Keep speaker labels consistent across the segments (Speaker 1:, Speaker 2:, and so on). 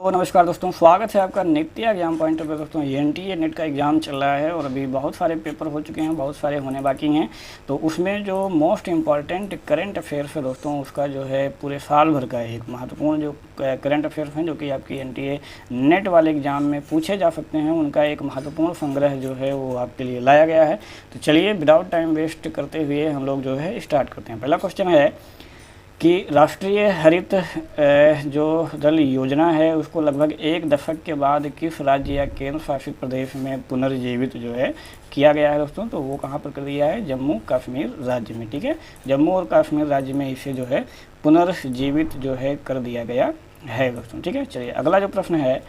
Speaker 1: तो नमस्कार दोस्तों, स्वागत है आपका नित्य एग्जाम पॉइंटर पे। दोस्तों एनटीए नेट का एग्ज़ाम चल रहा है और अभी बहुत सारे पेपर हो चुके हैं, बहुत सारे होने बाकी हैं। तो उसमें जो मोस्ट इम्पॉर्टेंट करंट अफेयर्स है दोस्तों, उसका जो है पूरे साल भर का एक महत्वपूर्ण जो करंट अफेयर्स हैं जो कि आपकी एनटीए नेट वाले एग्ज़ाम में पूछे जा सकते हैं, उनका एक महत्वपूर्ण संग्रह जो है वो आपके लिए लाया गया है। तो चलिए विदाउट टाइम वेस्ट करते हुए हम लोग जो है स्टार्ट करते हैं। पहला क्वेश्चन है कि राष्ट्रीय हरित जो दल योजना है उसको लगभग एक दशक के बाद किस राज्य या केंद्र शासित प्रदेश में पुनर्जीवित जो है किया गया है दोस्तों। तो वो कहाँ पर कर दिया है? जम्मू कश्मीर राज्य में। ठीक है, जम्मू और कश्मीर राज्य में इसे जो है पुनर्जीवित जो है कर दिया गया है दोस्तों। ठीक है, चलिए अगला जो प्रश्न है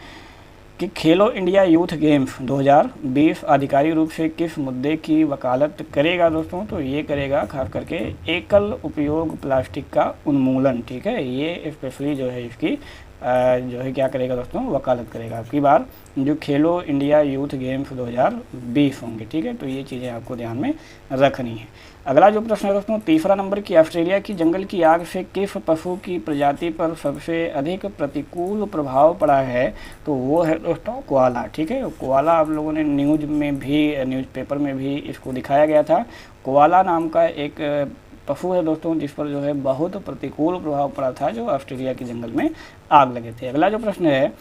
Speaker 1: कि खेलो इंडिया यूथ गेम्स 2020 आधिकारिक रूप से किस मुद्दे की वकालत करेगा दोस्तों। तो ये करेगा खास करके एकल उपयोग प्लास्टिक का उन्मूलन। ठीक है, ये स्पेशली जो है इसकी जो है क्या करेगा दोस्तों? वकालत करेगा आपकी बार जो खेलो इंडिया यूथ गेम्स 2020 होंगे। ठीक है, तो ये चीज़ें आपको ध्यान में रखनी है। अगला जो प्रश्न है दोस्तों, तीसरा नंबर की ऑस्ट्रेलिया की जंगल की आग से किस पशु की प्रजाति पर सबसे अधिक प्रतिकूल प्रभाव पड़ा है? तो वो है दोस्तों कोआला। ठीक है, कोआला आप लोगों ने न्यूज़पेपर में भी इसको दिखाया गया था। कोआला नाम का एक पशु है दोस्तों जिस पर जो है बहुत प्रतिकूल प्रभाव पड़ा था, जो ऑस्ट्रेलिया के जंगल में आग लगे थे। अगला जो प्रश्न है,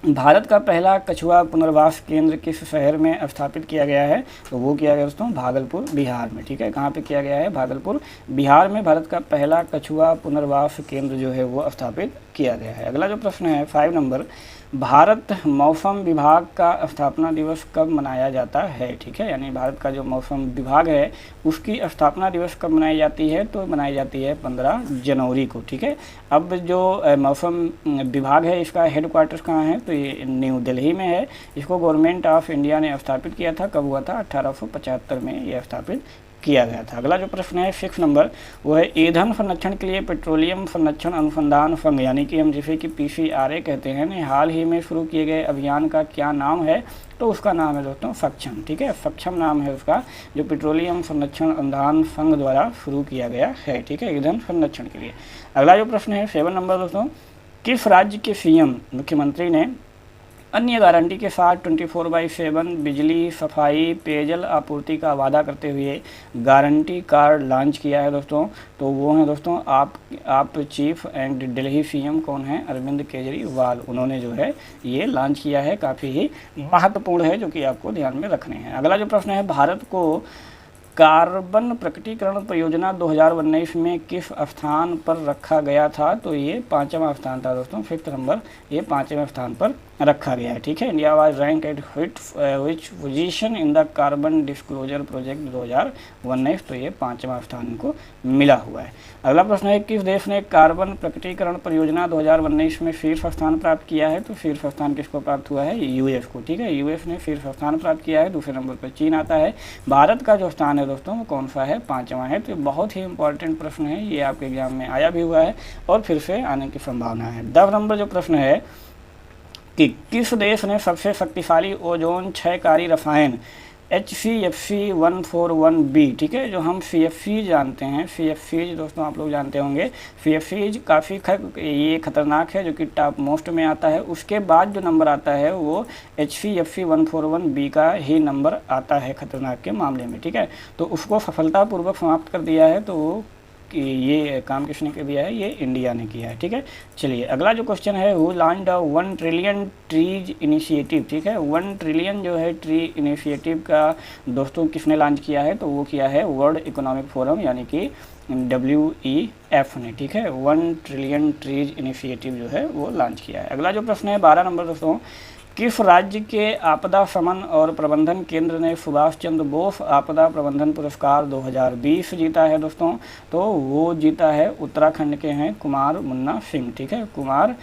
Speaker 1: भारत का पहला कछुआ पुनर्वास केंद्र किस शहर में स्थापित किया गया है? तो वो किया गया दोस्तों भागलपुर बिहार में। ठीक है, कहाँ पे किया गया है? भागलपुर बिहार में भारत का पहला कछुआ पुनर्वास केंद्र जो है वो स्थापित किया गया है। अगला जो प्रश्न है 5 नंबर, भारत मौसम विभाग का स्थापना दिवस कब मनाया जाता है? ठीक है, यानी भारत का जो मौसम विभाग है उसकी स्थापना दिवस कब मनाई जाती है? तो मनाई जाती है 15 जनवरी को। ठीक है, अब जो मौसम विभाग है इसका हेडक्वार्टर्स कहाँ है? तो ये न्यू दिल्ली में है। इसको गवर्नमेंट ऑफ इंडिया ने स्थापित किया था। कब हुआ था? 1875 में ये स्थापित किया गया था। अगला जो प्रश्न है 6 नंबर, वो है ईंधन संरक्षण के लिए पेट्रोलियम संरक्षण अनुसंधान संघ यानी कि हम जिसे कि पीसीआरए कहते हैं ने हाल ही में शुरू किए गए अभियान का क्या नाम है? तो उसका नाम है दोस्तों सक्षम। ठीक है, सक्षम नाम है उसका, जो पेट्रोलियम संरक्षण अनुसंधान संघ द्वारा शुरू किया गया है। ठीक है, ईंधन संरक्षण के लिए। अगला जो प्रश्न है 7 नंबर दोस्तों, किस राज्य के सीएम मुख्यमंत्री ने अन्य गारंटी के साथ 24/7 बिजली, सफाई, पेयजल आपूर्ति का वादा करते हुए गारंटी कार्ड लॉन्च किया है दोस्तों? तो वो हैं दोस्तों आप चीफ एंड दिल्ली सीएम कौन है? अरविंद केजरीवाल। उन्होंने जो है ये लॉन्च किया है, काफ़ी ही महत्वपूर्ण है जो कि आपको ध्यान में रखने हैं। अगला जो प्रश्न है, भारत को कार्बन प्रकटीकरण परियोजना 2019 में किस स्थान पर रखा गया था? तो ये 5वां स्थान था दोस्तों, 5th नंबर, ये 5वें स्थान पर रखा गया है। ठीक है, India was rank eight which position in the carbon disclosure project 2019। तो ये 5वां स्थान इनको मिला हुआ है। अगला प्रश्न है, किस देश ने कार्बन प्रकटीकरण परियोजना 2019 में शीर्ष स्थान प्राप्त किया है? तो शीर्ष स्थान किसको प्राप्त हुआ है? यूएस को। ठीक है, यूएस ने शीर्ष स्थान प्राप्त किया है। दूसरे नंबर पर चीन आता है। भारत का जो स्थान है दोस्तों वो कौन सा है? 5वां है। तो बहुत ही इंपॉर्टेंट प्रश्न है, ये आपके एग्जाम में आया भी हुआ है और फिर से आने की संभावना है। 10 नंबर जो प्रश्न है कि किस देश ने सबसे शक्तिशाली ओजोन क्षयकारी रसायन HCFC-141b, ठीक है, जो हम CFC जानते हैं, CFC दोस्तों आप लोग जानते होंगे, CFC काफ़ी ये खतरनाक है, जो कि टॉप मोस्ट में आता है। उसके बाद जो नंबर आता है वो HCFC-141b का ही नंबर आता है खतरनाक के मामले में। ठीक है, तो उसको सफलतापूर्वक समाप्त कर दिया है। तो वो कि ये काम किसने कर दिया है? ये इंडिया ने किया है। ठीक है, चलिए अगला जो क्वेश्चन है, who launched the 1 trillion trees initiative. ठीक है, 1 ट्रिलियन जो है ट्री इनिशिएटिव का दोस्तों किसने लॉन्च किया है? तो वो किया है वर्ल्ड इकोनॉमिक फोरम यानी कि WEF ने। ठीक है, 1 ट्रिलियन ट्रीज इनिशिएटिव जो है वो लॉन्च किया है। अगला जो प्रश्न है 12 नंबर दोस्तों, किस राज्य के आपदा शमन और प्रबंधन केंद्र ने सुभाष चंद्र बोस आपदा प्रबंधन पुरस्कार 2020 जीता है दोस्तों? तो वो जीता है उत्तराखंड के हैं कुमार मुन्ना सिंह। ठीक है, कुमार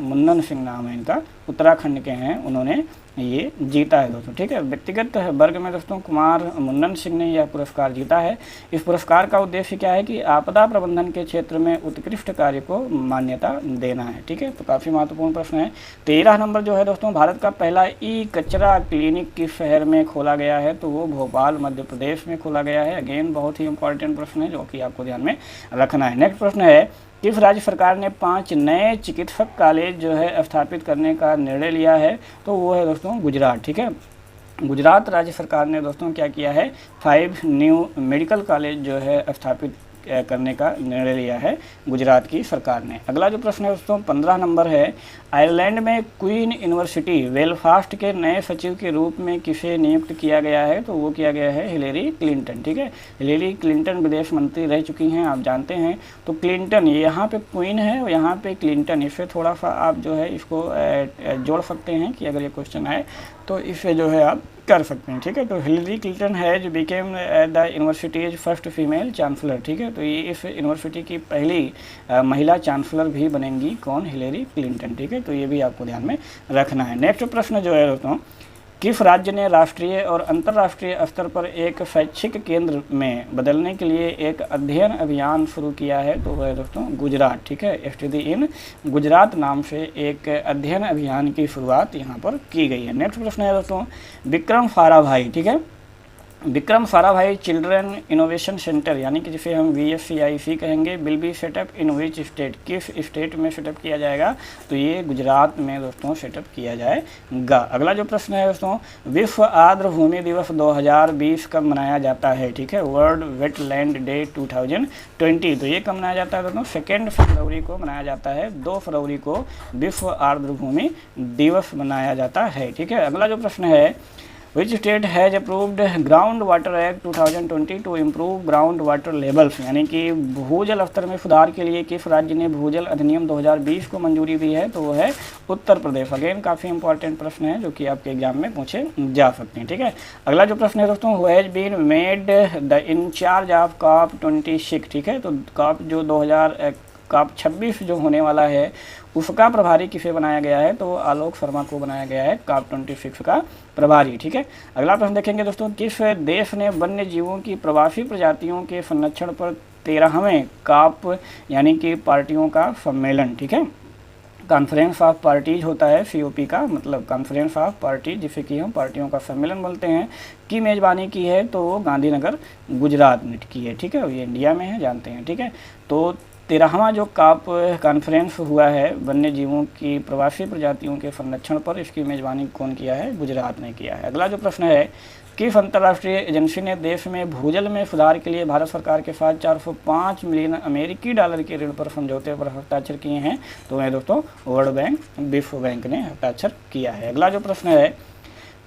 Speaker 1: मुन्नन सिंह नाम है इनका, उत्तराखंड के हैं, उन्होंने ये जीता है दोस्तों। ठीक है, व्यक्तिगत वर्ग में दोस्तों कुमार मुन्नन सिंह ने यह पुरस्कार जीता है। इस पुरस्कार का उद्देश्य क्या है? कि आपदा प्रबंधन के क्षेत्र में उत्कृष्ट कार्य को मान्यता देना है। ठीक है, तो काफ़ी महत्वपूर्ण प्रश्न है। 13 नंबर जो है दोस्तों, भारत का पहला ई कचरा क्लिनिक किस शहर में खोला गया है? तो वो भोपाल मध्य प्रदेश में खोला गया है। अगेन बहुत ही इंपॉर्टेंट प्रश्न है जो कि आपको ध्यान में रखना है। नेक्स्ट प्रश्न है, किस राज्य सरकार ने 5 नए चिकित्सक कॉलेज जो है स्थापित करने का निर्णय लिया है? तो वो है दोस्तों गुजरात। ठीक है, गुजरात राज्य सरकार ने दोस्तों क्या किया है, 5 न्यू मेडिकल कॉलेज जो है स्थापित करने का निर्णय लिया है गुजरात की सरकार ने। अगला जो प्रश्न है दोस्तों 15 नंबर है, आयरलैंड में क्वीन यूनिवर्सिटी बेलफास्ट के नए सचिव के रूप में किसे नियुक्त किया गया है? तो वो किया गया है हिलेरी क्लिंटन। ठीक है, हिलेरी क्लिंटन विदेश मंत्री रह चुकी हैं, आप जानते हैं। तो क्लिंटन, ये यहाँ पे क्वीन है और यहाँ पे क्लिंटन, इससे थोड़ा सा आप जो है इसको जोड़ सकते हैं कि अगर ये क्वेश्चन आए तो इससे जो है आप कर सकते हैं। ठीक है, तो हिलेरी क्लिंटन है जो became the universities first female chancellor. ठीक है, तो ये इस यूनिवर्सिटी की पहली महिला चांसलर भी बनेंगी, कौन? Hillary Clinton. ठीक है, तो ये भी आपको ध्यान में रखना है। नेक्स्ट प्रश्न जो है दोस्तों, किस राज्य ने राष्ट्रीय और अंतर्राष्ट्रीय स्तर पर एक शैक्षिक केंद्र में बदलने के लिए एक अध्ययन अभियान शुरू किया है? तो वह है दोस्तों गुजरात। ठीक है, स्टडी इन गुजरात नाम से एक अध्ययन अभियान की शुरुआत यहाँ पर की गई है। नेक्स्ट प्रश्न है दोस्तों, विक्रम साराभाई। ठीक है, Vikram Sarabhai children innovation centre यानी कि जिसे हम VSCIC कहेंगे, will be set up in which state? किस स्टेट में सेटअप किया जाएगा? तो ये गुजरात में दोस्तों सेटअप किया जाएगा। अगला जो प्रश्न है दोस्तों, विश्व आर्द्र भूमि दिवस 2020 कब मनाया जाता है? ठीक है, वर्ल्ड वेटलैंड डे 2020। तो ये कब मनाया जाता है दोस्तों? 2 फरवरी को मनाया जाता है। 2 फरवरी को विश्व आर्द्र भूमि दिवस मनाया जाता है। ठीक है, अगला जो प्रश्न है, Which state has approved ground water act 2020 to improve ground water levels? यानी कि भूजल स्तर में सुधार के लिए किस राज्य ने भूजल अधिनियम 2020 को मंजूरी दी है? तो वो है उत्तर प्रदेश। अगेन काफ़ी इंपॉर्टेंट प्रश्न है जो कि आपके एग्जाम में पूछे जा सकते हैं। ठीक है, अगला जो प्रश्न है दोस्तों, who has been made the in charge of COP26? ठीक है, तो COP26 जो होने वाला है उसका प्रभारी किसे बनाया गया है? तो आलोक शर्मा को बनाया गया है COP26 का प्रभारी। ठीक है, अगला प्रश्न देखेंगे दोस्तों, किस देश ने वन्य जीवों की प्रवासी प्रजातियों के संरक्षण पर 13वें COP यानी कि पार्टियों का सम्मेलन, ठीक है, कॉन्फ्रेंस ऑफ पार्टीज होता है COP का मतलब कॉन्फ्रेंस ऑफ पार्टी, जिसे कि हम पार्टियों का सम्मेलन बोलते हैं, की मेज़बानी की है? तो गांधीनगर गुजरात में की है। ठीक है, ये इंडिया में है, जानते हैं। ठीक है, तो 13वां जो COP कॉन्फ्रेंस हुआ है वन्य जीवों की प्रवासी प्रजातियों के संरक्षण पर, इसकी मेज़बानी कौन किया है? गुजरात ने किया है। अगला जो प्रश्न है, किस अंतर्राष्ट्रीय एजेंसी ने देश में भूजल में सुधार के लिए भारत सरकार के साथ 405 मिलियन अमेरिकी डॉलर के ऋण पर समझौते पर हस्ताक्षर किए हैं? तो है दोस्तों वर्ल्ड बैंक, विश्व बैंक ने हस्ताक्षर किया है। अगला जो प्रश्न है,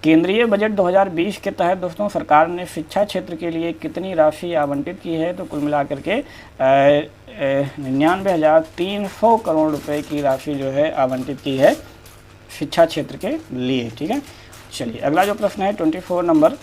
Speaker 1: केंद्रीय बजट 2020 के तहत दोस्तों सरकार ने शिक्षा क्षेत्र के लिए कितनी राशि आवंटित की है? तो कुल मिलाकर के 99,300 करोड़ रुपए की राशि जो है आवंटित की है शिक्षा क्षेत्र के लिए। ठीक है, चलिए अगला जो प्रश्न है 24 नंबर,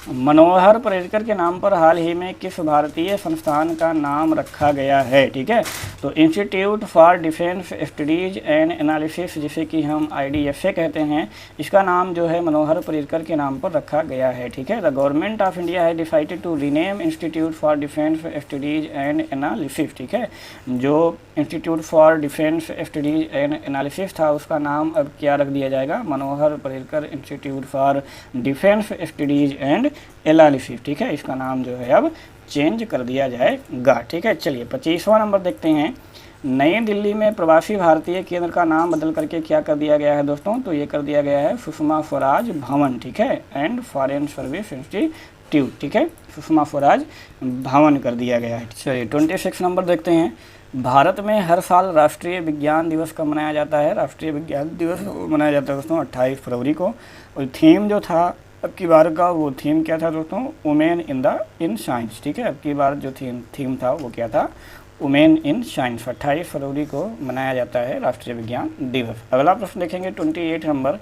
Speaker 1: मनोहर पर्रिकर के नाम पर हाल ही में किस भारतीय संस्थान का नाम रखा गया है? ठीक है, तो institute for defence studies and analysis, जिसे कि हम IDFA कहते हैं, इसका नाम जो है मनोहर पर्रिकर के नाम पर रखा गया है। ठीक है, द गवर्नमेंट ऑफ इंडिया है decided to rename institute for defence studies and analysis. ठीक है, जो institute for defence studies and analysis था उसका नाम अब क्या रख दिया जाएगा? Manohar Parrikar institute for defence studies and analysis. ठीक है, इसका नाम जो है अब चेंज कर दिया जाएगा। ठीक है, चलिए 25वां नंबर देखते हैं, नई दिल्ली में प्रवासी भारतीय केंद्र का नाम बदल करके क्या कर दिया गया है दोस्तों? तो ये कर दिया गया है सुषमा स्वराज भवन। ठीक है, एंड फॉरेन सर्विस इंस्टीट्यूट। ठीक है, सुषमा स्वराज भवन कर दिया गया है। चलिए 26 नंबर देखते हैं, भारत में हर साल राष्ट्रीय विज्ञान दिवस कब मनाया जाता है? राष्ट्रीय विज्ञान दिवस मनाया जाता है दोस्तों 28 फरवरी को। और थीम जो था अब की बार का, वो थीम क्या था दोस्तों? Women in science. ठीक है, अब की बार जो थीम था वो क्या था? Women in science. 28 फरवरी को मनाया जाता है राष्ट्रीय विज्ञान दिवस। अगला प्रश्न देखेंगे 28 नंबर,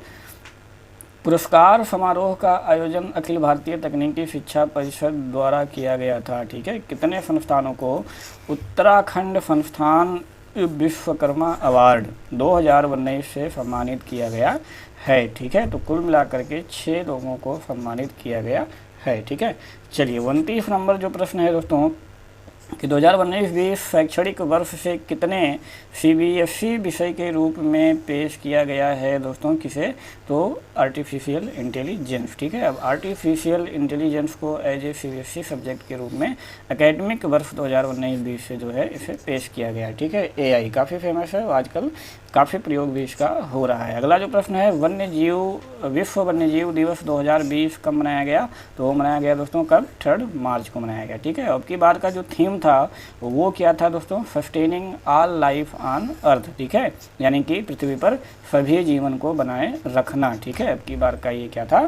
Speaker 1: पुरस्कार समारोह का आयोजन अखिल भारतीय तकनीकी शिक्षा परिषद द्वारा किया गया था। ठीक है, कितने संस्थानों को उत्तराखंड संस्थान विश्वकर्मा अवार्ड 2019 से सम्मानित किया गया है? ठीक है, तो कुल मिलाकर के 6 लोगों को सम्मानित किया गया है। ठीक है, चलिए 29 नंबर जो प्रश्न है दोस्तों, कि 2019-20 शैक्षणिक वर्ष से कितने सीबीएसई विषय के रूप में पेश किया गया है दोस्तों, किसे, तो आर्टिफिशियल इंटेलिजेंस। ठीक है, अब आर्टिफिशियल इंटेलिजेंस को एज ए सीबीएसई सब्जेक्ट के रूप में एकेडमिक वर्ष 2019-20 से जो है इसे पेश किया गया है। ठीक है, एआई काफ़ी फेमस है, आजकल काफ़ी प्रयोग भी इसका हो रहा है। अगला जो प्रश्न है, विश्व वन्य जीव दिवस 2020 कब मनाया गया, तो वो मनाया गया दोस्तों कब, 3 मार्च को मनाया गया। ठीक है, अब की बार का जो थीम था वो क्या था दोस्तों, sustaining all life on earth. ठीक है, यानी कि पृथ्वी पर सभी जीवन को बनाए रखना। ठीक है, अब की बार का ये क्या था,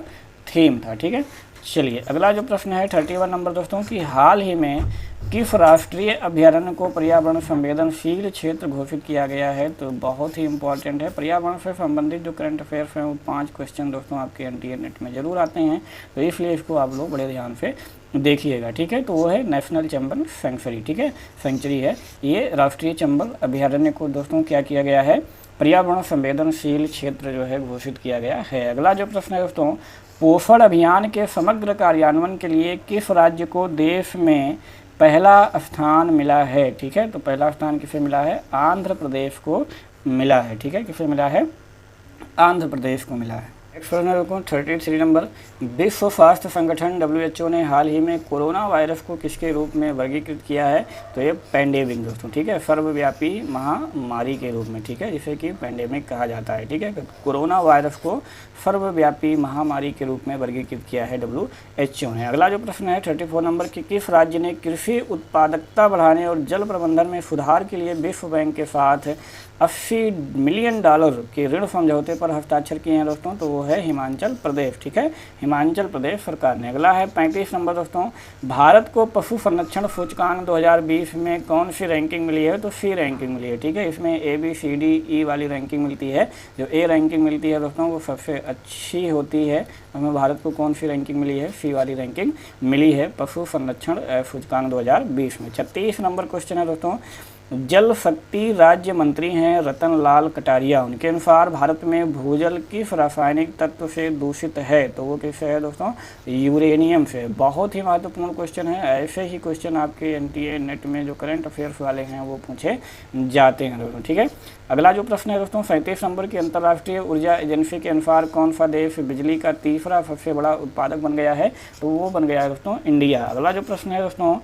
Speaker 1: थीम था। ठीक है, चलिए अगला जो प्रश्न है 31 नंबर दोस्तों, कि हाल ही में किस राष्ट्रीय अभयारण्य को पर्यावरण संवेदनशील क्षेत्र घोषित किया गया है, तो बहुत ही इंपॉर्टेंट है। पर्यावरण से संबंधित जो करंट अफेयर्स हैं वो 5 क्वेश्चन दोस्तों आपके एनटीए नेट में जरूर आते हैं, तो इसलिए इसको आप लोग बड़े ध्यान से देखिएगा। ठीक है, तो वो है नेशनल चंबल सेंचुरी। ठीक है, सेंचुरी है ये, राष्ट्रीय चंबल अभयारण्य को दोस्तों क्या किया गया है, पर्यावरण संवेदनशील क्षेत्र जो है घोषित किया गया है। अगला जो प्रश्न है दोस्तों, पोषण अभियान के समग्र कार्यान्वयन के लिए किस राज्य को देश में पहला स्थान मिला है। ठीक है, तो पहला स्थान किसे मिला है, आंध्र प्रदेश को मिला है। ठीक है, किसे मिला है, आंध्र प्रदेश को मिला है। नेक्स्ट प्रश्न है दोस्तों 33 नंबर, विश्व स्वास्थ्य संगठन WHO ने हाल ही में कोरोना वायरस को किसके रूप में वर्गीकृत किया है, तो ये पैंडेमिक दोस्तों। ठीक है, सर्वव्यापी महामारी के रूप में। ठीक है, जिसे कि पैंडेमिक कहा जाता है। ठीक है, कोरोना वायरस को सर्वव्यापी महामारी के रूप में वर्गीकृत किया है WHO ने। अगला जो प्रश्न है 34 नंबर, कि किस राज्य ने कृषि उत्पादकता बढ़ाने और जल प्रबंधन में सुधार के लिए विश्व बैंक के साथ $80 मिलियन के ऋण समझौते पर हस्ताक्षर किए हैं दोस्तों, तो वो है हिमाचल प्रदेश। ठीक है, हिमाचल प्रदेश सरकार ने। अगला है 35 नंबर दोस्तों, भारत को पशु संरक्षण सूचकांक 2020 में कौन सी रैंकिंग मिली है, तो सी रैंकिंग मिली है। ठीक है, इसमें ABCDE वाली रैंकिंग मिलती है। जो ए रैंकिंग मिलती है दोस्तों वो सबसे अच्छी होती है। हमें भारत को कौन सी रैंकिंग मिली है, सी वाली रैंकिंग मिली है पशु संरक्षण सूचकांक 2020 में। 36 नंबर क्वेश्चन है दोस्तों, जल शक्ति राज्य मंत्री हैं रतन लाल कटारिया, उनके अनुसार भारत में भूजल किस रासायनिक तत्व से दूषित है, तो वो किससे है दोस्तों, यूरेनियम से। बहुत ही महत्वपूर्ण क्वेश्चन है, ऐसे ही क्वेश्चन आपके एनटीए नेट में जो करंट अफेयर्स वाले हैं वो पूछे जाते हैं दोस्तों। ठीक है, अगला जो प्रश्न है दोस्तों 37 नंबर, की अंतर्राष्ट्रीय ऊर्जा एजेंसी के अनुसार कौन सा देश बिजली का तीसरा सबसे बड़ा उत्पादक बन गया है, तो वो बन गया है दोस्तों इंडिया। अगला जो प्रश्न है दोस्तों,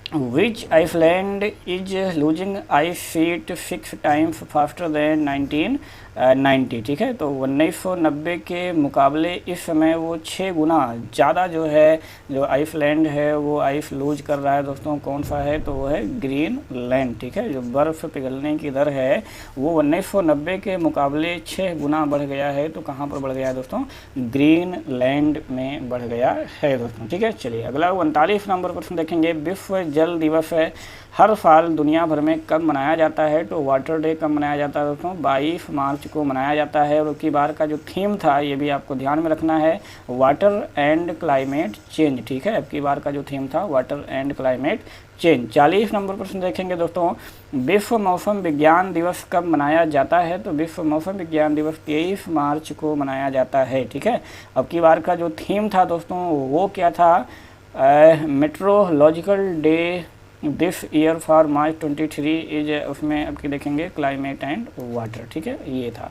Speaker 1: Which Iceland is losing ice sheet 6 times faster than 1990। ठीक है, तो 1990 के मुकाबले इस समय वो 6 गुना ज़्यादा जो है, जो आइसलैंड है वो आइस लूज कर रहा है दोस्तों। कौन सा है, तो वो है ग्रीनलैंड। ठीक है, जो बर्फ़ पिघलने की दर है वो 1990 के मुकाबले 6 गुना बढ़ गया है, तो कहाँ पर बढ़ गया है दोस्तों, ग्रीनलैंड में बढ़ गया है दोस्तों। ठीक है, चलिए अगला 39 नंबर प्रश्न देखेंगे, विश्व जल दिवस है हर साल दुनिया भर में कब मनाया जाता है, तो वाटर डे कब मनाया जाता है दोस्तों, 22 मार्च को मनाया जाता है। और की बार का जो थीम था ये भी आपको ध्यान में रखना है, वाटर एंड क्लाइमेट चेंज। ठीक है, अब की बार का जो थीम था water and climate change. 40 number प्रश्न देखेंगे दोस्तों, विश्व मौसम विज्ञान दिवस कब मनाया जाता है, तो विश्व मौसम विज्ञान दिवस 23 मार्च को मनाया जाता है। ठीक है, अब की बार का जो थीम था दोस्तों वो क्या था, meteorological day this year for March 23 is, उसमें आपके देखेंगे क्लाइमेट एंड वाटर। ठीक है, ये था।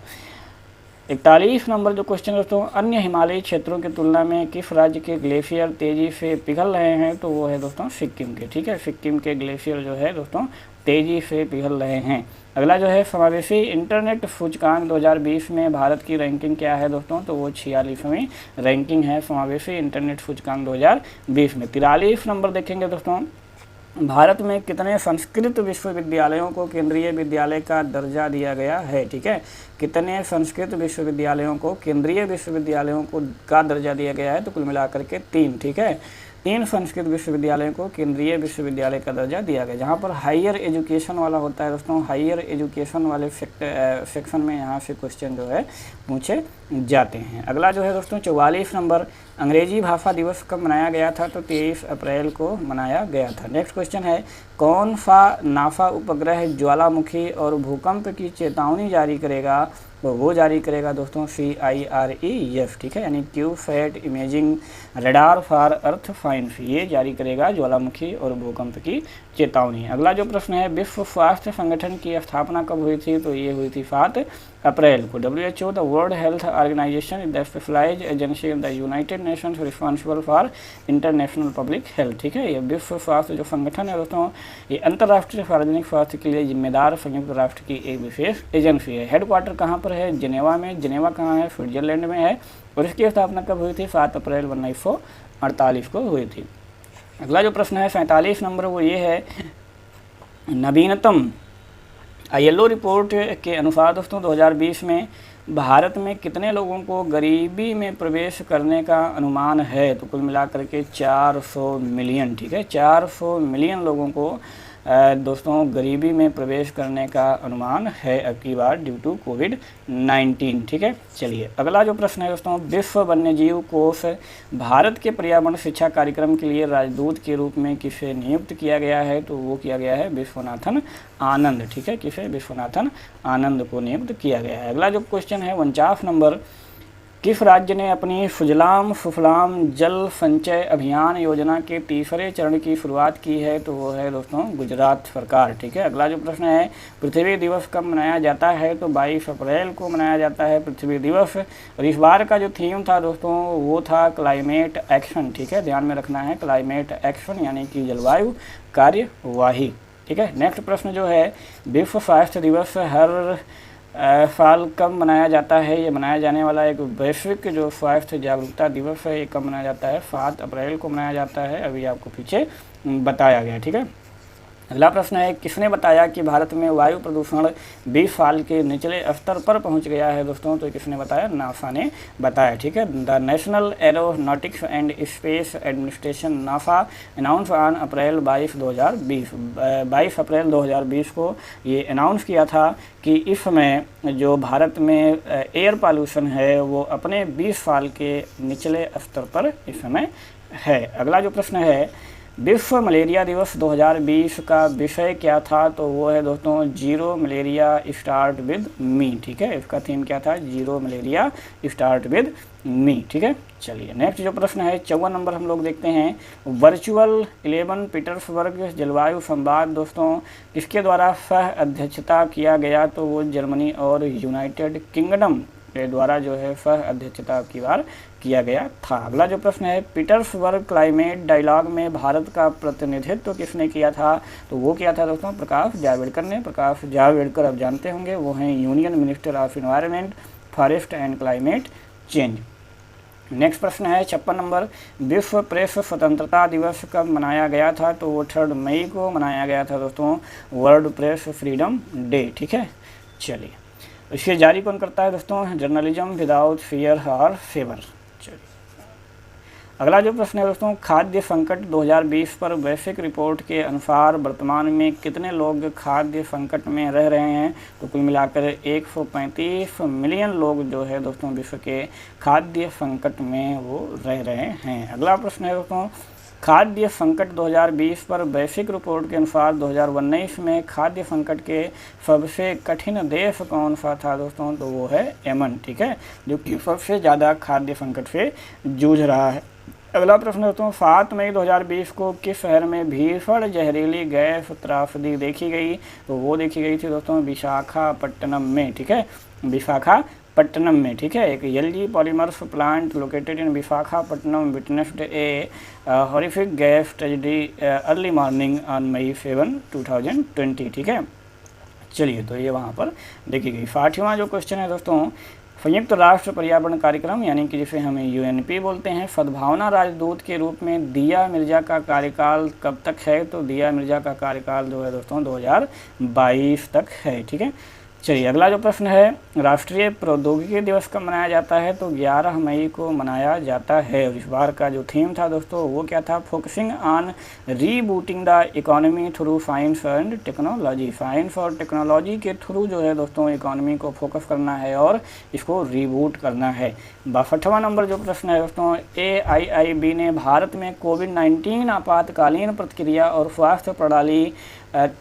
Speaker 1: 41 नंबर जो क्वेश्चन दोस्तों, अन्य हिमालयी क्षेत्रों की तुलना में किस राज्य के ग्लेशियर तेज़ी से पिघल रहे हैं, तो वो है दोस्तों सिक्किम के। ठीक है, सिक्किम के ग्लेशियर जो है दोस्तों तेज़ी से पिघल रहे हैं। अगला जो है समावेशी इंटरनेट सूचकांक 2020 में भारत की रैंकिंग क्या है दोस्तों, तो वो 46वीं रैंकिंग है समावेशी इंटरनेट सूचकांक 2020 में। 43 नंबर देखेंगे दोस्तों, भारत में कितने संस्कृत विश्वविद्यालयों को केंद्रीय विद्यालय का दर्जा दिया गया है। ठीक है, कितने संस्कृत विश्वविद्यालयों को केंद्रीय विश्वविद्यालयों को का दर्जा दिया गया है, तो कुल मिलाकर के 3। ठीक है, 3 संस्कृत विश्वविद्यालयों को केंद्रीय विश्वविद्यालय का दर्जा दिया गया। जहाँ पर हायर एजुकेशन वाला होता है दोस्तों, हायर एजुकेशन वाले सेक्शन में यहाँ से क्वेश्चन जो है पूछे जाते हैं। अगला जो है दोस्तों 44 नंबर, अंग्रेजी भाषा दिवस कब मनाया गया था, तो 23 अप्रैल को मनाया गया था। नेक्स्ट क्वेश्चन है, कौन सा नासा उपग्रह ज्वालामुखी और भूकंप की चेतावनी जारी करेगा? तो वो जारी करेगा दोस्तों CIREF, ठीक है, यानी QSAT imaging radar for earth find, ये जारी करेगा ज्वालामुखी और भूकंप की चेतावनी। अगला जो प्रश्न है, विश्व स्वास्थ्य संगठन की स्थापना कब हुई थी? तो ये हुई थी 7 अप्रैल को। WHO the world health organisation is the specialised agency of the United Nations responsible for international public health, ठीक है। ये विश्व स्वास्थ्य जो संगठन है दोस्तों, ये अंतर्राष्ट्रीय सार्वजनिक स्वास्थ्य के लिए जिम्मेदार संयुक्त राष्ट्र की एक विशेष एजेंसी है। हेडक्वार्टर कहाँ पर है? जिनेवा में। जिनेवा कहाँ है? स्विट्जरलैंड में है। और इसकी स्थापना कब हुई थी? 7 अप्रैल 1948 को हुई थी। अगला जो प्रश्न है 47 नंबर, वो ये है, नवीनतम ILO रिपोर्ट के अनुसार दोस्तों 2020 में भारत में कितने लोगों को गरीबी में प्रवेश करने का अनुमान है? तो कुल मिलाकर के 400 मिलियन, ठीक है, 400 मिलियन लोगों को दोस्तों गरीबी में प्रवेश करने का अनुमान है अब की बार ड्यू टू कोविड-19, ठीक है। चलिए अगला जो प्रश्न है दोस्तों, विश्व वन्यजीव कोष भारत के पर्यावरण शिक्षा कार्यक्रम के लिए राजदूत के रूप में किसे नियुक्त किया गया है? तो वो किया गया है विश्वनाथन आनंद, ठीक है, किसे? विश्वनाथन आनंद को नियुक्त किया गया है। अगला जो क्वेश्चन है 49 नंबर, किस राज्य ने अपनी सुजलाम सुफलाम जल संचय अभियान योजना के तीसरे चरण की शुरुआत की है? तो वो है दोस्तों गुजरात सरकार, ठीक है। अगला जो प्रश्न है, पृथ्वी दिवस कब मनाया जाता है? तो 22 अप्रैल को मनाया जाता है पृथ्वी दिवस। और इस बार का जो थीम था दोस्तों वो था क्लाइमेट एक्शन, ठीक है, ध्यान में रखना है, क्लाइमेट एक्शन यानी कि जलवायु कार्यवाही, ठीक है। नेक्स्ट प्रश्न जो है, विश्व स्वास्थ्य दिवस हर साल कब मनाया जाता है? ये मनाया जाने वाला एक वैश्विक जो स्वास्थ्य जागरूकता दिवस है, ये कब मनाया जाता है? 7 अप्रैल को मनाया जाता है, अभी आपको पीछे बताया गया, ठीक है। अगला प्रश्न है, किसने बताया कि भारत में वायु प्रदूषण 20 साल के निचले स्तर पर पहुंच गया है? दोस्तों तो किसने बताया? नासा ने बताया, ठीक है। The national aeronautics and space administration NASA announce on April 22 अप्रैल 2020 को ये अनाउंस किया था कि इस समय जो भारत में एयर पॉल्यूशन है वो अपने 20 साल के निचले स्तर पर इस समय है। अगला जो प्रश्न है, विश्व मलेरिया दिवस 2020 का विषय क्या था? तो वो है दोस्तों zero malaria start with me, ठीक है, इसका थीम क्या था? Zero malaria start with me, ठीक है। चलिए नेक्स्ट जो प्रश्न है 54 नंबर हम लोग देखते हैं, वर्चुअल 11 पीटर्सबर्ग जलवायु संवाद दोस्तों किसके द्वारा सह अध्यक्षता किया गया? तो वो जर्मनी और यूनाइटेड किंगडम के द्वारा जो है सह अध्यक्षता की बार किया गया था। अगला जो प्रश्न है, पीटर्सबर्ग क्लाइमेट डायलॉग में भारत का प्रतिनिधित्व किसने किया था? तो वो किया था दोस्तों प्रकाश जावड़ेकर ने। प्रकाश जावड़ेकर आप जानते होंगे, वो हैं union minister of environment, forest and climate change. Next प्रश्न है 56 नंबर, विश्व प्रेस स्वतंत्रता दिवस कब मनाया गया था? तो वो 3 मई को मनाया गया था दोस्तों, वर्ल्ड प्रेस फ्रीडम डे, ठीक है। चलिए इसे जारी कौन करता है दोस्तों? जर्नलिज्म विदाउट फियर और फेवर। चलिए अगला जो प्रश्न है दोस्तों, खाद्य संकट 2020 पर वैश्विक रिपोर्ट के अनुसार वर्तमान में कितने लोग खाद्य संकट में रह रहे हैं? तो कुल मिलाकर 135 मिलियन लोग जो है दोस्तों विश्व के खाद्य संकट में वो रह रहे हैं। अगला प्रश्न है दोस्तों, खाद्य संकट 2020 पर वैश्विक रिपोर्ट के अनुसार 2019 में खाद्य संकट के सबसे कठिन देश कौन सा था दोस्तों? तो वो है यमन, ठीक है, जो कि सबसे ज़्यादा खाद्य संकट से जूझ रहा है। अगला प्रश्न दोस्तों, 7 मई 2020 को किस शहर में भीषण जहरीली गैस त्रासदी देखी गई? तो वो देखी गई थी दोस्तों विशाखापट्टनम में, ठीक है, विशाखापट्टनम में, ठीक है। एक LG polymers plant located in Visakhapatnam witnessed A horrific gas tragedy early morning on May 7, 2020, ठीक है। चलिए तो ये वहाँ पर देखी गई। 60वां जो क्वेश्चन है दोस्तों, संयुक्त राष्ट्र पर्यावरण कार्यक्रम यानी कि जिसे हमें UNP बोलते हैं, सद्भावना राजदूत के रूप में दिया मिर्जा का कार्यकाल कब तक है? तो दिया मिर्जा का कार्यकाल जो है दोस्तों 2022 तक है, ठीक है। चलिए अगला जो प्रश्न है, राष्ट्रीय प्रौद्योगिकी दिवस कब मनाया जाता है? तो 11 मई को मनाया जाता है। और इस बार का जो थीम था दोस्तों वो क्या था? Focusing on rebooting the economy through science and technology. Science और टेक्नोलॉजी के थ्रू जो है दोस्तों इकोनॉमी को फोकस करना है और इसको रीबूट करना है। 62वां नंबर जो प्रश्न है दोस्तों, AIIB ने भारत में कोविड-19 आपातकालीन प्रतिक्रिया और स्वास्थ्य प्रणाली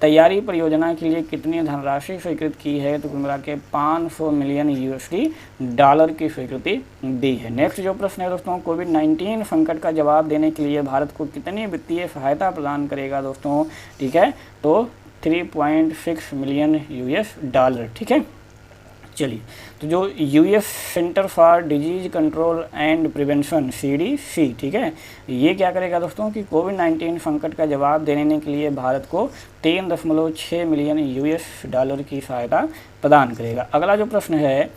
Speaker 1: तैयारी परियोजना के लिए कितनी धनराशि स्वीकृत की है? तो कुल मिला के 500 मिलियन USD की स्वीकृति दी है। नेक्स्ट जो प्रश्न है दोस्तों, कोविड-19 संकट का जवाब देने के लिए भारत को कितनी वित्तीय सहायता प्रदान करेगा दोस्तों? ठीक है, तो 3.6 मिलियन US डॉलर। ठीक है, चलिए तो जो US centre for disease control and prevention CDC, ठीक है, ये क्या करेगा दोस्तों कि कोविड-19 संकट का जवाब देने के लिए भारत को 3.6 मिलियन US डॉलर की सहायता प्रदान करेगा। अगला जो प्रश्न है,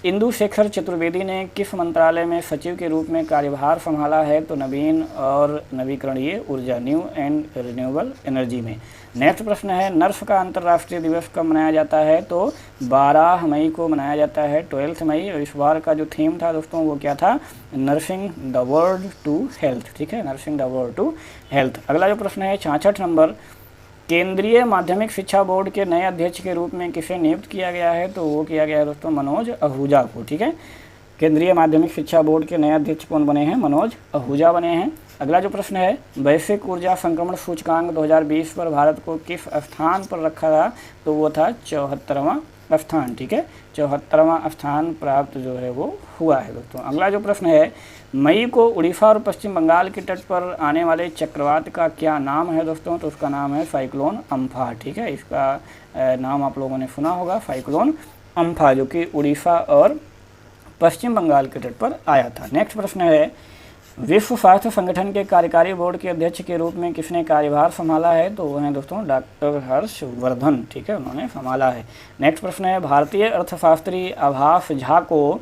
Speaker 1: इंदु शेखर चतुर्वेदी ने किस मंत्रालय में सचिव के रूप में कार्यभार संभाला है? तो नवीन और नवीकरणीय ऊर्जा, न्यू एंड रिन्यूएबल एनर्जी में। नेक्स्ट प्रश्न है, नर्स का अंतर्राष्ट्रीय दिवस कब मनाया जाता है? तो 12 मई को मनाया जाता है, 12 मई। और इस बार का जो थीम था दोस्तों वो क्या था? Nursing the world to health. ठीक है, nursing the world to health. अगला जो प्रश्न है 66 नंबर, केंद्रीय माध्यमिक शिक्षा बोर्ड के नए अध्यक्ष के रूप में किसे नियुक्त किया गया है? तो वो किया गया है दोस्तों मनोज आहूजा को। ठीक है, केंद्रीय माध्यमिक शिक्षा बोर्ड के नए अध्यक्ष कौन बने हैं? मनोज आहूजा बने हैं। अगला जो प्रश्न है, वैश्विक ऊर्जा संक्रमण सूचकांक 2020 पर भारत को किस स्थान पर रखा था? तो वो था 74वां स्थान। ठीक है, 74वां स्थान प्राप्त जो है वो हुआ है दोस्तों। अगला जो प्रश्न है, मई को उड़ीसा और पश्चिम बंगाल के तट पर आने वाले चक्रवात का क्या नाम है दोस्तों? तो उसका नाम है साइक्लोन अम्फा। ठीक है, इसका नाम आप लोगों ने सुना होगा, साइक्लोन अम्फा, जो कि उड़ीसा और पश्चिम बंगाल के तट पर आया था। नेक्स्ट प्रश्न है, विश्व स्वास्थ्य संगठन के कार्यकारी बोर्ड के अध्यक्ष के रूप में किसने कार्यभार संभाला है? तो वो हैं दोस्तों डॉक्टर हर्षवर्धन। ठीक है, उन्होंने संभाला है। नेक्स्ट प्रश्न है, भारतीय अर्थशास्त्री आभास झा को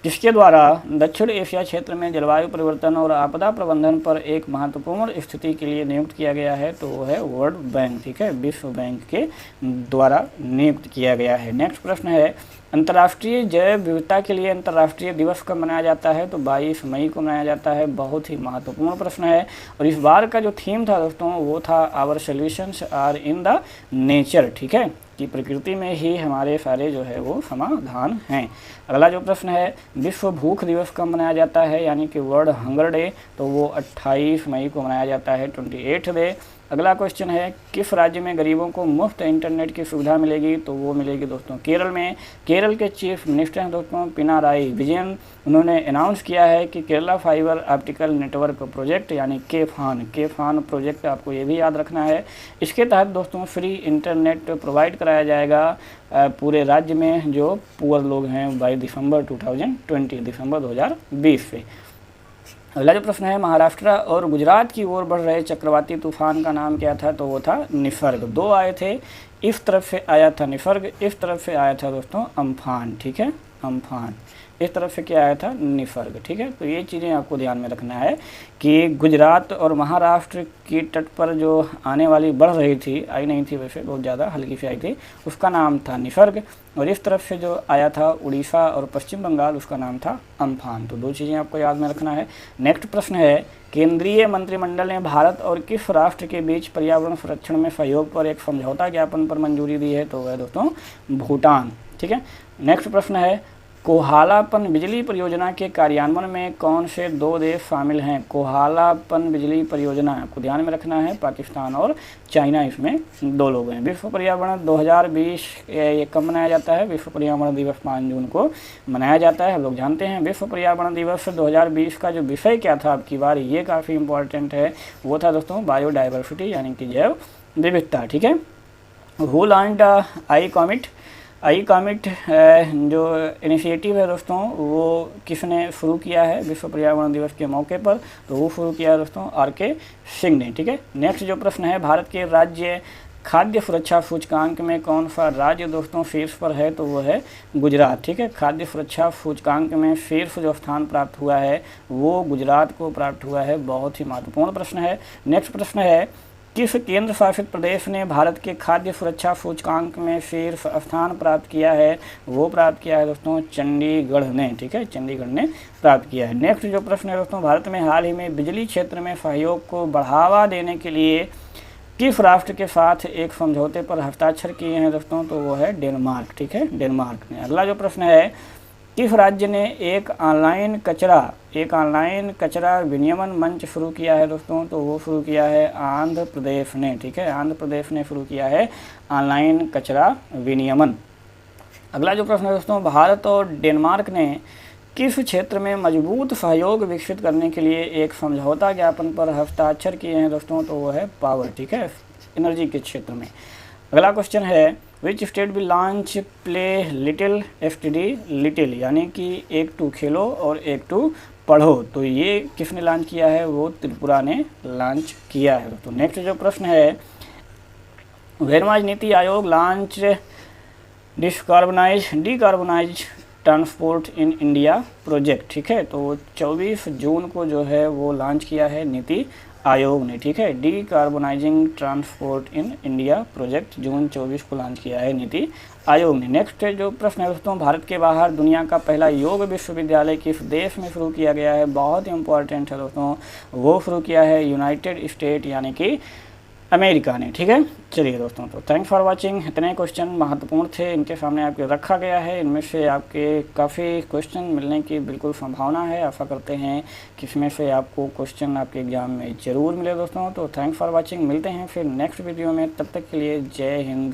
Speaker 1: जिसके द्वारा दक्षिण एशिया क्षेत्र में जलवायु परिवर्तन और आपदा प्रबंधन पर एक महत्वपूर्ण स्थिति के लिए नियुक्त किया गया है? तो वो है वर्ल्ड बैंक। ठीक है, विश्व बैंक के द्वारा नियुक्त किया गया है। नेक्स्ट प्रश्न है, अंतर्राष्ट्रीय जैव विविधता के लिए अंतर्राष्ट्रीय दिवस कब मनाया जाता है? तो 22 मई को मनाया जाता है। बहुत ही महत्वपूर्ण प्रश्न है। और इस बार का जो थीम था दोस्तों वो था our solutions are in the nature. ठीक है, कि प्रकृति में ही हमारे सारे जो है वो समाधान हैं। अगला जो प्रश्न है, विश्व भूख दिवस कब मनाया जाता है? यानी कि वर्ल्ड हंगर डे, तो वो 28 मई को मनाया जाता है, 28 डे। अगला क्वेश्चन है, किस राज्य में गरीबों को मुफ्त इंटरनेट की सुविधा मिलेगी? तो वो मिलेगी दोस्तों केरल में। केरल के चीफ मिनिस्टर हैं दोस्तों पिनाराई विजयन। उन्होंने अनाउंस किया है कि Kerala fibre optical network project यानी केफान प्रोजेक्ट, आपको ये भी याद रखना है। इसके तहत दोस्तों फ्री इंटरनेट प्रोवाइड कराया जाएगा पूरे राज्य में जो पुअर लोग हैं बाई दिसंबर 2020 से। अगला जो प्रश्न है, महाराष्ट्र और गुजरात की ओर बढ़ रहे चक्रवाती तूफान का नाम क्या था? तो वो था निसर्ग। 2 आए थे, इस तरफ से आया था निसर्ग, इस तरफ से आया था दोस्तों अम्फान। ठीक है, अम्फान, इस तरफ से क्या आया था? निसर्ग। ठीक है, तो ये चीज़ें आपको ध्यान में रखना है कि गुजरात और महाराष्ट्र की तट पर जो आने वाली बढ़ रही थी, आई नहीं थी वैसे, बहुत ज़्यादा हल्की सी आई थी, उसका नाम था निसर्ग। और इस तरफ से जो आया था उड़ीसा और पश्चिम बंगाल, उसका नाम था अम्फान। तो 2 चीज़ें आपको याद में रखना है। नेक्स्ट प्रश्न है, केंद्रीय मंत्रिमंडल ने भारत और किस राष्ट्र के बीच पर्यावरण संरक्षण में सहयोग पर एक समझौता ज्ञापन पर मंजूरी दी है? तो वह दोस्तों भूटान। ठीक है, नेक्स्ट प्रश्न है, कोहालापन बिजली परियोजना के कार्यान्वयन में कौन से 2 देश शामिल हैं? कोहालापन बिजली परियोजना आपको ध्यान में रखना है, पाकिस्तान और चाइना, इसमें 2 लोग हैं। विश्व पर्यावरण 2020 ये कब मनाया जाता है? विश्व पर्यावरण दिवस 5 जून को मनाया जाता है, हम लोग जानते हैं। विश्व पर्यावरण दिवस 2020 का जो विषय क्या था आपकी बार, ये काफ़ी इंपॉर्टेंट है, वो था दोस्तों बायोडाइवर्सिटी यानी कि जैव विविधता। ठीक है, हु लॉन्च्ड आई कॉमिट जो इनिशिएटिव है दोस्तों वो किसने शुरू किया है विश्व पर्यावरण दिवस के मौके पर? तो वो शुरू किया है दोस्तों RK सिंह ने। ठीक है, नेक्स्ट जो प्रश्न है, भारत के राज्य खाद्य सुरक्षा सूचकांक में कौन सा राज्य दोस्तों शीर्ष पर है? तो वो है गुजरात। ठीक है, खाद्य सुरक्षा सूचकांक में शीर्ष जो स्थान प्राप्त हुआ है वो गुजरात को प्राप्त हुआ है। बहुत ही महत्वपूर्ण प्रश्न है। नेक्स्ट प्रश्न है, किस केंद्र शासित प्रदेश ने भारत के खाद्य सुरक्षा सूचकांक में शीर्ष स्थान प्राप्त किया है? वो प्राप्त किया है दोस्तों चंडीगढ़ ने, ठीक है, चंडीगढ़ ने प्राप्त किया है। नेक्स्ट जो प्रश्न है दोस्तों, भारत में हाल ही में बिजली क्षेत्र में सहयोग को बढ़ावा देने के लिए किस राष्ट्र के साथ एक समझौते पर हस्ताक्षर किए हैं दोस्तों? तो वो है डेनमार्क, ठीक है, डेनमार्क ने। अगला जो प्रश्न है, किस राज्य ने एक ऑनलाइन कचरा विनियमन मंच शुरू किया है दोस्तों? तो वो शुरू किया है आंध्र प्रदेश ने, ठीक है, आंध्र प्रदेश ने शुरू किया है ऑनलाइन कचरा विनियमन। अगला जो प्रश्न है दोस्तों, भारत और डेनमार्क ने किस क्षेत्र में मजबूत सहयोग विकसित करने के लिए एक समझौता ज्ञापन पर हस्ताक्षर किए हैं दोस्तों? तो वो है पावर, ठीक है, एनर्जी के क्षेत्र में। अगला क्वेश्चन है, which state will launch play little STD little, यानी कि एक टू खेलो और एक टू पढ़ो, तो ये किसने लॉन्च किया है? वो त्रिपुरा ने लॉन्च किया है। तो नेक्स्ट जो प्रश्न है, वेरमाज NITI Aayog launch decarbonise transport in India project, ठीक है, तो 24 जून को जो है वो लॉन्च किया है नीति आयोग ने, ठीक है, डिकार्बोनाइजिंग ट्रांसपोर्ट इन इंडिया प्रोजेक्ट जून 24 को लॉन्च किया है नीति आयोग ने। नेक्स्ट जो प्रश्न है दोस्तों, भारत के बाहर दुनिया का पहला योग विश्वविद्यालय किस देश में शुरू किया गया है? बहुत ही इंपॉर्टेंट है दोस्तों, वो शुरू किया है यूनाइटेड स्टेट यानी कि अमेरिका ने, ठीक है। चलिए दोस्तों, तो थैंक्स फॉर वाचिंग। इतने क्वेश्चन महत्वपूर्ण थे, इनके सामने आपके रखा गया है। इनमें से आपके काफ़ी क्वेश्चन मिलने की बिल्कुल संभावना है। आशा करते हैं कि इसमें से आपको क्वेश्चन आपके एग्जाम में ज़रूर मिले दोस्तों। तो थैंक्स फॉर वाचिंग, मिलते हैं फिर नेक्स्ट वीडियो में, तब तक के लिए जय हिंद।